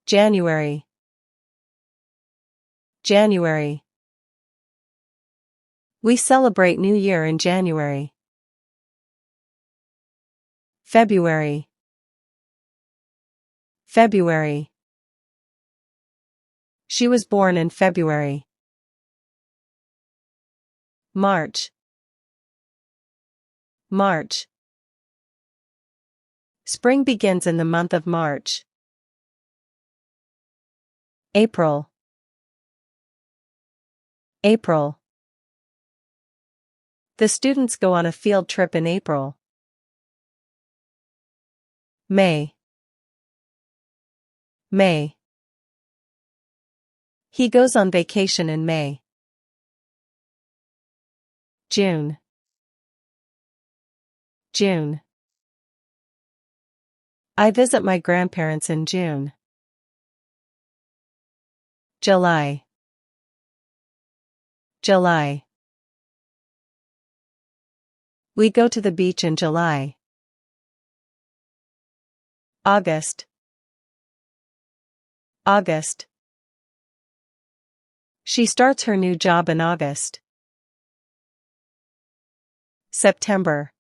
January. January. We celebrate New Year in January. February. February. She was born in February. March. March. Spring begins in the month of March. April. April. The students go on a field trip in April. May. May. He goes on vacation in May. June. June. I visit my grandparents in June. July. July. We go to the beach in July. August. August. She starts her new job in August. September.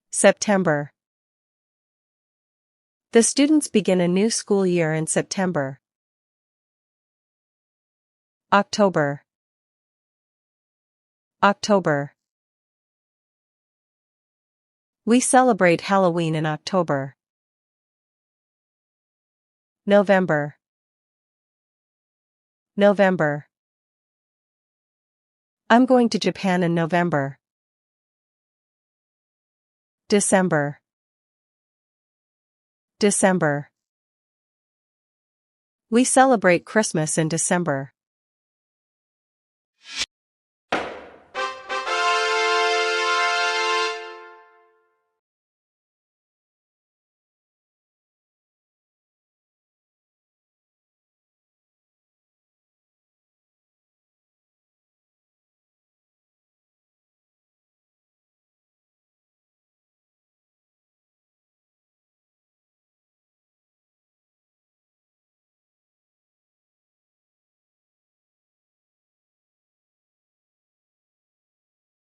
September. The students begin a new school year in September. October. October. We celebrate Halloween in October. November. November. I'm going to Japan in November. December. December. We celebrate Christmas in December.